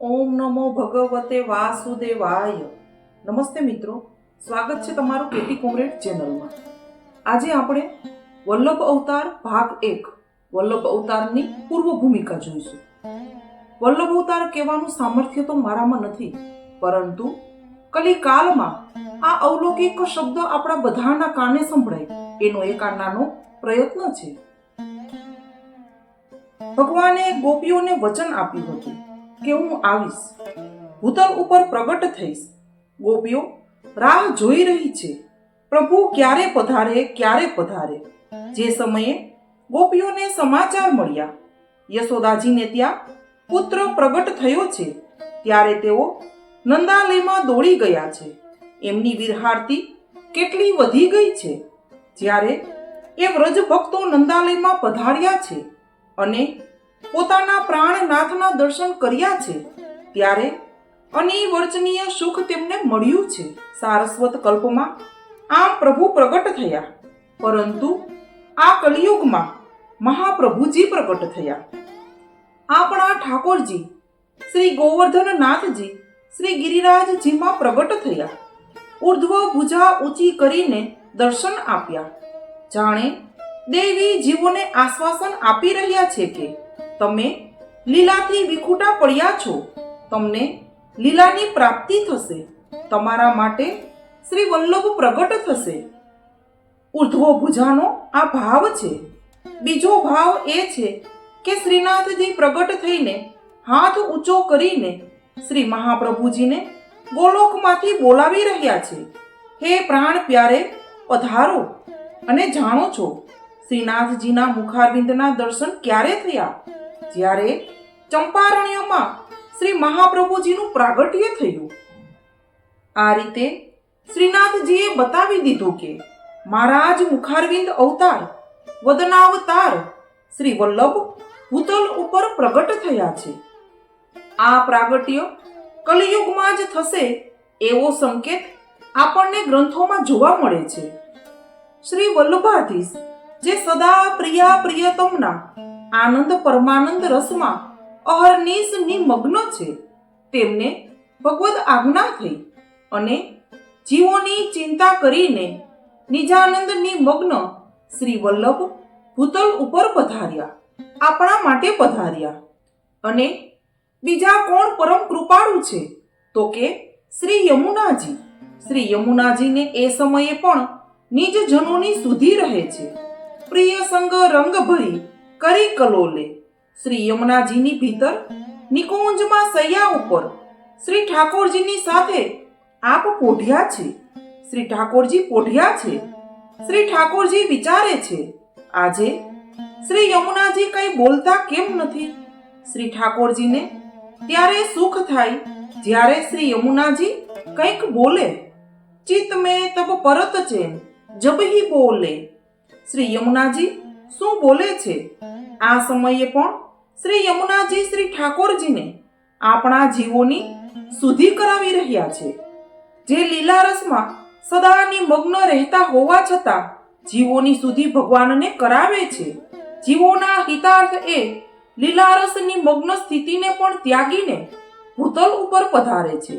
ઓમ નમો ભગવતે વાસુદેવાય. નમસ્તે મિત્રો, સ્વાગત છે તમારું કેટી કોમરેડ ચેનલમાં. આજે આપણે વલ્લભ અવતાર ભાગ 1 વલ્લભ અવતારની પૂર્વ ભૂમિકા જોઈશું. વલ્લભ અવતાર કહેવાનું સામર્થ્ય તો મારામાં નથી, પરંતુ કલિકાલમાં આ અવલૌકિક શબ્દ આપણા બધાના કાને સંભળાય એનો એક આ નાનો પ્રયત્ન છે. ભગવાને ગોપીઓને વચન આપ્યું હતું કે હું આવીશ, ભૂતલ ઉપર પ્રગટ થઈશ. ગોપીઓ રાહ જોઈ રહી છે, પ્રભુ ક્યારે પધારે ક્યારે પધારે. જે સમયે ગોપીઓને સમાચાર મળ્યા યશોદાજીને ત્યાં પુત્ર પ્રગટ થયો છે, ત્યારે તેઓ નંદાલયમાં દોડી ગયા છે. એમની વિરહારતી કેટલી વધી ગઈ છે. જ્યારે એ વ્રજ ભક્તો નંદાલયમાં પધાર્યા છે અને પોતાના પ્રાણનાથના દર્શન કર્યા છે, ત્યારે અનિર્વચનીય સુખ તેમને મળ્યું છે. સારસ્વત કલ્પમાં આમ પ્રભુ પ્રગટ થયા, પરંતુ આ કલિયુગમાં મહાપ્રભુજી પ્રગટ થયા. આપણા ઠાકોરજી શ્રી ગોવર્ધનનાથજી શ્રી ગિરિરાજજીમાં પ્રગટ થયા. ઉર્ધ્વ ભુજા ઊંચી કરીને દર્શન આપ્યા. જાણે દેવી જીવોને આશ્વાસન આપી રહ્યા છે કે તમે લીલાથી વિખૂટા પડ્યા છો, તમને લીલાની પ્રાપ્તિ થશે, તમારા માટે શ્રી વલ્લભ પ્રગટ થશે. ઉર્ધ્વ ભુજાનો આ ભાવ છે. બીજો ભાવ એ છે કે શ્રીનાથજી પ્રગટ થઈને હાથ ઊંચો કરીને શ્રી મહાપ્રભુજીને ગોલોકમાંથી બોલાવી રહ્યા છે, હે પ્રાણ પ્યારે પધારો. અને જાણો છો શ્રીનાથજીના મુખારવિંદના દર્શન ક્યારે થયા? જ્યારે ચંપારણ્યમાં શ્રી મહાપ્રભુજીનું પ્રાગટ્ય થયું. આ રીતે શ્રીનાથજીએ બતાવી દીધું કે મારા જ મુખારવિંદ અવતાર વદનાવતાર શ્રી વલ્લભ ભૂતલ ઉપર પ્રગટ થયા છે. આ પ્રાગટ્ય કલિયુગમાં જ થશે એવો સંકેત આપણને ગ્રંથોમાં જોવા મળે છે. શ્રી વલ્લભાધીશ જે સદા પ્રિયા પ્રિયતમના આનંદ પરમાનંદ રસમાં અહર્નિશ નિમગ્ન છે, તેમને ભગવદ આજ્ઞા થઈ અને જીવોની ચિંતા કરીને નિજાનંદ નિમગ્ન શ્રી વલ્લભ ભૂતલ ઉપર પધાર્યા, આપણા માટે પધાર્યા. અને બીજા કોણ પરમ કૃપાળુ છે તો કે શ્રી યમુનાજી. શ્રી યમુનાજીને એ સમયે પણ નિજ જનોની સુધી રહે છે. પ્રિય સંગ રંગ ભરી કરી કલોલે. શ્રી યમુનાજીની ભીતર નિકુંજમાં સૈયા ઉપર શ્રી ઠાકોરજીની સાથે આપ પોઢ્યા છે. શ્રી ઠાકોરજી પોઢ્યા છે. શ્રી ઠાકોરજી વિચારે છે, આજે શ્રી યમુનાજી કઈ બોલતા કેમ નથી? શ્રી ઠાકોરજીને ત્યારે સુખ થાય જ્યારે શ્રી યમુનાજી કંઈક બોલે. ચિત્ત મેં તબ પરત ચેન જબહી બોલે. શ્રી યમુનાજી શું બોલે છે? આ સમયે પણ શ્રી યમુનાજી શ્રી ઠાકોરજીને આપણા જીવોની શુદ્ધિ કરાવી રહ્યા છે. જે લીલારસમાં સદાની મગ્ન રહેતા હોવા છતાં જીવોની શુદ્ધિ ભગવાનને કરાવે છે. જીવોના હિતાર્થ એ લીલારસની મગ્ન સ્થિતિને પણ ત્યાગીને ભૂતલ ઉપર પધારે છે.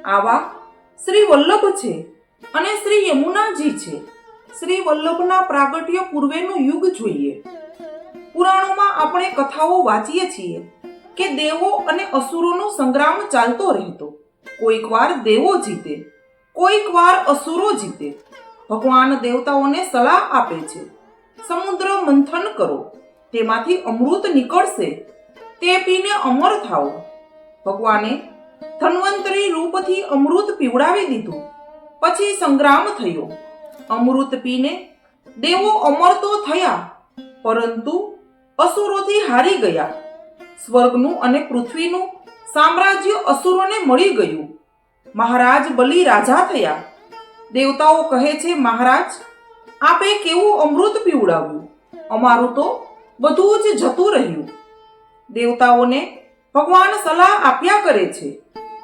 આવા શ્રી વલ્લભ છે અને શ્રી યમુનાજી છે. શ્રી વલ્લભના પ્રાગટ્ય પૂર્વેનું યુગ જોઈએ. પુરાણોમાં આપણે કથાઓ વાંચીએ છીએ કે દેવો અને અસુરોનો સંગ્રામ ચાલતો રહેતો. કોઈક વાર દેવો જીતે, કોઈક વાર અસુરો જીતે. ભગવાન દેવતાઓને સલાહ આપે છે, સમુદ્ર મંથન કરો, તેમાંથી અમૃત નીકળશે, તે પીને અમર થાઓ. ભગવાને ધન્વંતરી રૂપથી અમૃત પીવડાવી દીધું. પછી સંગ્રામ થયો. અમૃત પીને દેવો અમર તો થયા, પરંતુ અસુરોથી હારી ગયા. સ્વર્ગનું અને પૃથ્વીનું સામ્રાજ્ય અસુરોને મળી ગયું. મહારાજ બલિ રાજા થયા. દેવતાઓ કહે છે, મહારાજ આપે કેવું અમૃત પીવડાવ્યું, અમારું તો બધું જ જતું રહ્યું. દેવતાઓને ભગવાન સલાહ આપ્યા કરે છે.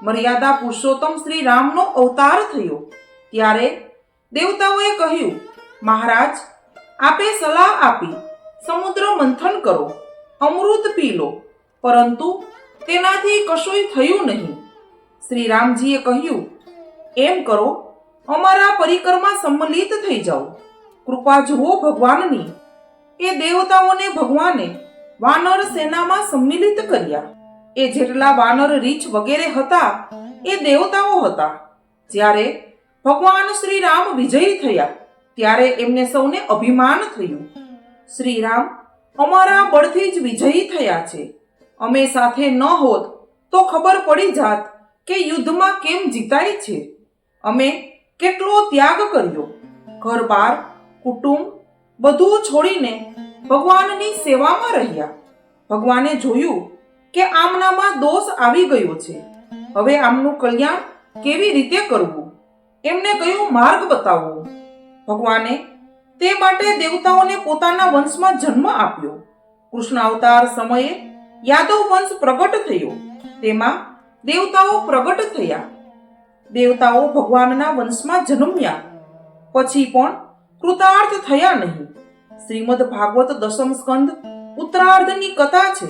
મર્યાદા પુરુષોત્તમ શ્રી રામનો અવતાર થયો ત્યારે દેવતાઓએ કહ્યું, મહારાજ આપે સલાહ આપી સમુદ્ર મંથન કરો, અમૃત પી લો, પરંતુ તેનાથી કશુંય થયું નહીં. શ્રી રામજીએ કહ્યું, એમ કરો, અમારા પરિકરમાં સંમલિત થઈ જાઓ. કૃપા જુઓ ભગવાનની. એ દેવતાઓને ભગવાને વાનર સેનામાં સંમિલિત કર્યા. એ જેટલા વાનર રીછ વગેરે હતા એ દેવતાઓ હતા. જ્યારે ભગવાન શ્રી રામ વિજયી થયા ત્યારે એમને સૌને અભિમાન થયું. શ્રી રામ અમારા બળથી જ વિજયી થયા છે. અમે સાથે ન હોત તો ખબર પડી જાત કે યુદ્ધમાં કેમ જીતાય છે. અમે કેટલો ત્યાગ કર્યો. ઘર-બાર, કુટુંબ બધું છોડીને ભગવાનની સેવામાં રહ્યા. ભગવાને જોયું કે આમનામાં દોષ આવી ગયો છે. હવે આમનું કલ્યાણ કેવી રીતે કરવું? એમને કયો માર્ગ બતાવવો? ભગવાને તે માટે દેવતાઓને પોતાના વંશમાં જન્મ આપ્યો. કૃષ્ણ અવતાર સમયે યાદવ વંશ પ્રગટ થયો. તેમાં દેવતાઓ પ્રગટ થયા. દેવતાઓ ભગવાનના વંશમાં જન્મ્યા પછી પણ કૃતાર્થ થયા નહીં. શ્રીમદ ભાગવત દશમ સ્કંદ ઉત્તરાર્ધની કથા છે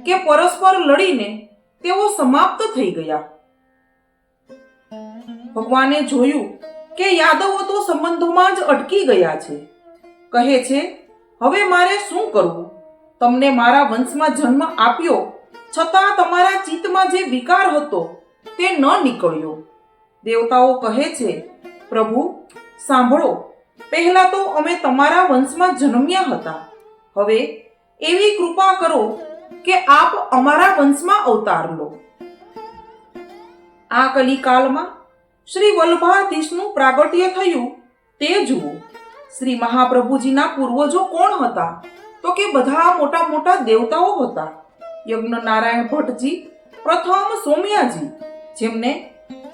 કે પરસ્પર લડીને તેઓ સમાપ્ત થઈ ગયા. ભગવાને જોયું કે યાદવો તો સંબંધોમાં જ અટકી ગયા છે. કહે છે, હવે મારે શું કરવું? તમને મારા વંશમાં જન્મ આપ્યો છતાં તમારા ચિત્તમાં જે વિકાર હતો તે ન નીકળ્યો. દેવતાઓ કહે છે, પ્રભુ સાંભળો, પહેલા તો અમે તમારા વંશમાં જન્મ્યા હતા. હવે એવી કૃપા કરો કે આપ અમારા વંશમાં અવતાર લો. આ કલિકાલમાં શ્રી વલ્લભાધીશનું પ્રાગટ્ય થયું તે જુઓ. શ્રી મહાપ્રભુજીના પૂર્વજો કોણ હતા? તો કે બધા મોટા મોટા દેવતાઓ હતા. યજ્ઞ નારાયણ ભટ્ટજી પ્રથમ સોમયાજી, જેમને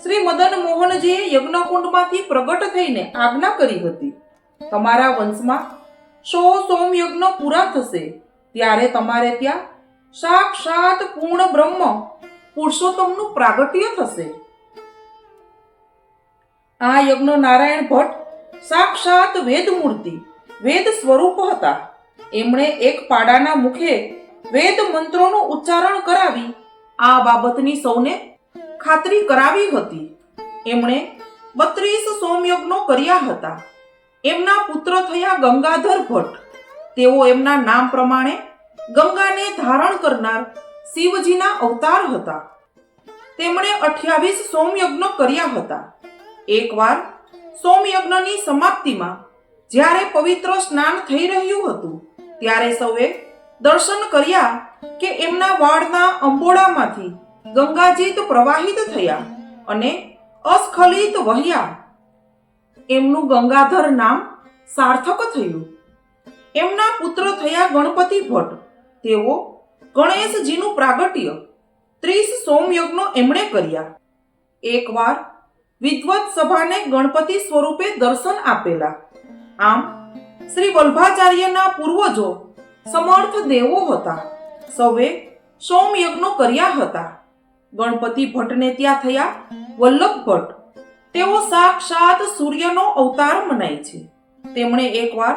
શ્રી મદન મોહનજીએ યજ્ઞકુંડમાંથી પ્રગટ થઈને આજ્ઞા કરી હતી, તમારા વંશમાં 100 સોમયજ્ઞ પૂરા થશે ત્યારે તમારે ત્યાં સાક્ષાત પૂર્ણ બ્રહ્મ પુરુષોત્તમનું પ્રાગટ્ય થશે. આ યજ્ઞ નારાયણ ભટ્ટ સાક્ષાત વેદ મૂર્તિ, વેદ સ્વરૂપ હતા. એમણે એક પાડાના મુખે વેદ મંત્રોનું ઉચ્ચારણ કરાવી આ બાબતની સૌને ખાતરી કરાવી હતી. એમણે 32 સોમયજ્ઞો કર્યા હતા. એમના પુત્ર થયા ગંગાધર ભટ્ટ. તેઓ એમના નામ પ્રમાણે ગંગાને ધારણ કરનાર શિવજીના અવતાર હતા. તેમણે 28 સોમયજ્ઞ કર્યા હતા. એકવાર સોમયજ્ઞની સમાપ્તિમાં જ્યારે પવિત્ર સ્નાન થઈ રહ્યું હતું ત્યારે સૌએ દર્શન કર્યા કે એમના વાળના અંબોડામાંથી ગંગાજીત પ્રવાહિત થયા અને અસ્ખલિત વહ્યા. એમનું ગંગાધર નામ સાર્થક થયું. એમના પુત્ર થયા ગણપતિ ભટ્ટ. તેઓ ગણેશજીનું પ્રાગટ્ય 30 સોમયજ્ઞો એમણે કર્યા. એકવાર વિદ્વત સભાને ગણપતિ સ્વરૂપે દર્શન આપેલા. આમ શ્રી વલ્ભાચાર્યના પૂર્વજો સમર્થ દેવો હતા. સૌએ સોમયજ્ઞો કર્યા હતા. ગણપતિ ભટ્ટને ત્યાં થયા વલ્લભ ભટ્ટ. તેઓ સાક્ષાત સૂર્યનો અવતાર મનાય છે. તેમણે એકવાર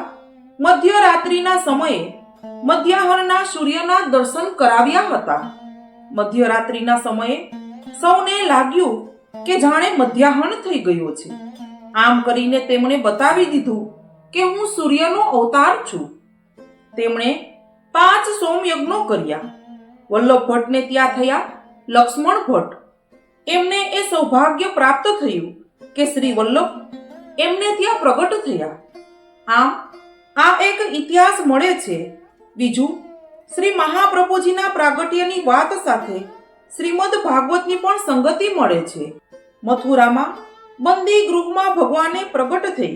મધ્યરાત્રિના સમયે મધ્યાહનના સૂર્યના દર્શન કરાવ્યા હતા. મધ્યરાત્રિના સમયે સૌને લાગ્યું કે જાણે મધ્યાહન થઈ ગયો છે. આમ કરીને તેમણે બતાવી દીધું કે હું સૂર્યનો અવતાર છું. તેમણે 5 સોમયજ્ઞો કર્યા. વલ્લભ ભટ્ટને ત્યાં થયા લક્ષ્મણ ભટ્ટ. એમને એ સૌભાગ્ય પ્રાપ્ત થયું કે શ્રી વલ્લભ એમને ત્યાં પ્રગટ થયા. આમ આ એક ઇતિહાસ મળે છે. બીજું, શ્રી મહાપ્રભુજીના પ્રાગટ્યની વાત સાથે શ્રીમદ ભાગવતની પણ સંગતિ મળે છે. મથુરામાં બંદી ગૃહમાં ભગવાને પ્રગટ થઈ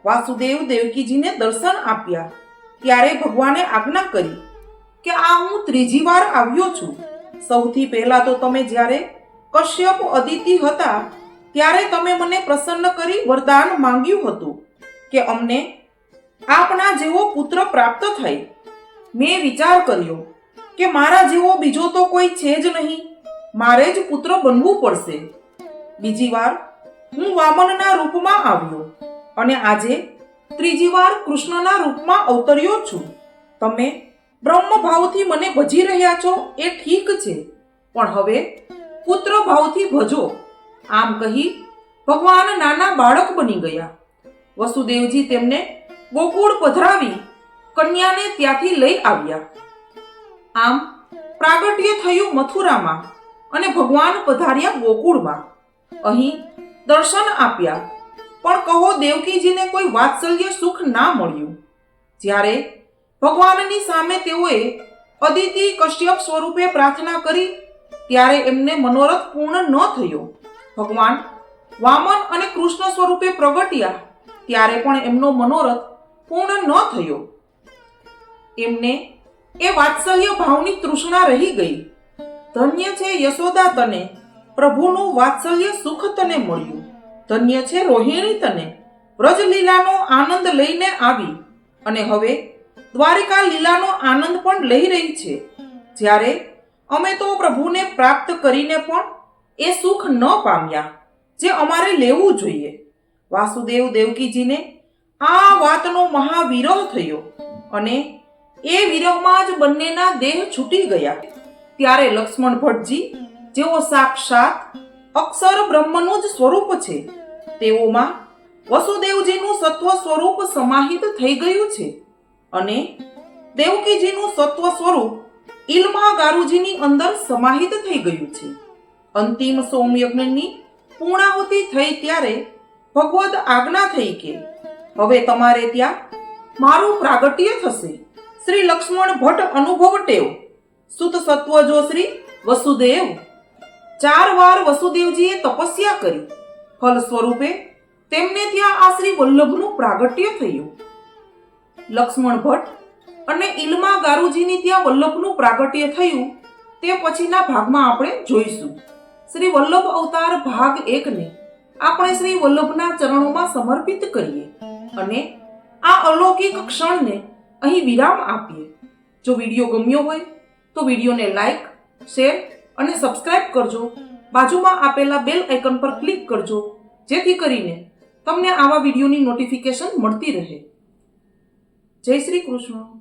વાસુદેવ દેવકીજીને દર્શન આપ્યા. ત્યારે ભગવાને આજ્ઞા કરી કે આ હું ત્રીજી વાર આવ્યો છું. સૌથી પહેલા તો તમે જ્યારે કશ્યપ અદિતિ હતા ત્યારે તમે મને પ્રસન્ન કરી વરદાન માંગ્યું હતું કે અમને આપના જેવો પુત્ર પ્રાપ્ત થાય. મેં વિચાર કર્યો કે મારા જેવો બીજો તો કોઈ છે જ નહીં, મારે જ પુત્ર બનવું પડશે. બીજી વાર હું વામનના રૂપમાં આવ્યો અને આજે ત્રીજી વાર કૃષ્ણના રૂપમાં અવતર્યો છું. તમે બ્રહ્મ ભાવથી મને ભજી રહ્યા છો એ ઠીક છે, પણ હવે પુત્ર ભાવથી ભજો. આમ કહી ભગવાન નાના બાળક બની ગયા. વસુદેવજી તેમને ગોકુળ પધરાવી કન્યાને ત્યાંથી લઈ આવ્યા. આમ પ્રાગટ્ય થયું મથુરામાં અને ભગવાન પધાર્યા ગોકુળમાં. અહીં દર્શન આપ્યા, પણ કહો દેવકીજીને કોઈ વાત્સલ્ય સુખ ના મળ્યું. જ્યારે ભગવાનની સામે તેઓએ અદિતિ કશ્યપ સ્વરૂપે પ્રાર્થના કરી ત્યારે એમને મનોરથ પૂર્ણ ન થયો. ભગવાન વામન અને કૃષ્ણ સ્વરૂપે પ્રગટ્યા ત્યારે પણ એમનો મનોરથ પૂર્ણ ન થયો. એમને એ વાત્સલ્ય ભાવની તૃષ્ણા રહી ગઈ. ધન્ય છે યશોદા તને, પ્રભુનું વાત્સલ્ય સુખ તને મળ્યું. ધન્ય છે રોહિણી તને, વ્રજ લીલાનો આનંદ લઈને આવી અને હવે દ્વારિકા લીલાનો આનંદ પણ લઈ રહી છે. જ્યારે અમે તો પ્રભુને પ્રાપ્ત કરીને પણ એ સુખ ન પામ્યા જે અમારે લેવું જોઈએ. વાસુદેવ દેવકીજીને આ વાતનો મહાવિરહ થયો અને એ વિરહમાં જ બંનેના દેહ છૂટી ગયા. ત્યારે લક્ષ્મણ ભટ્ટજી જેઓ સાક્ષાત અક્ષર બ્રહ્મનું જ સ્વરૂપ છે, તેઓમાં વસુદેવજીનું સત્વ સ્વરૂપ સમાહિત થઈ ગયું છે અને દેવકીજીનું સત્વ સ્વરૂપ ઇલ્મા ગારુજીની અંદર સમાહિત થઈ ગયું છે. અંતિમ સોમયજ્ઞની પૂર્ણાહુતિ થઈ ત્યારે ભગવદ આજ્ઞા થઈ કે હવે તમારે ત્યાં મારું પ્રાગટ્ય થશે. શ્રી લક્ષ્મણ ભટ્ટ અનુભવ ટેવ સુત સત્વ જો શ્રી વસુદેવ. 4 વાર વસુદેવજીએ તપસ્યા કરી. ફલ સ્વરૂપે તેમને ત્યાં આ શ્રી વલ્લભનું પ્રાગટ્ય થયું. લક્ષ્મણ ભટ્ટ અને ઇલ્મા ગારુજીની ત્યાં વલ્લભનું પ્રાગટ્ય થયું તે પછીના ભાગમાં આપણે જોઈશું. શ્રી વલ્લભ અવતાર ભાગ 1 ને આપણે શ્રી વલ્લભના ચરણોમાં સમર્પિત કરીએ અને આ અલૌકિક ક્ષણને અહીં વિરામ આપીએ. જો વિડીયો ગમ્યો હોય તો વિડીયોને લાઈક, શેર અને સબસ્ક્રાઇબ કરજો. બાજુમાં આપેલા બેલ આઇકન પર ક્લિક કરજો જેથી કરીને તમને આવા વિડીયોની નોટિફિકેશન મળતી રહે. જય શ્રી કૃષ્ણ.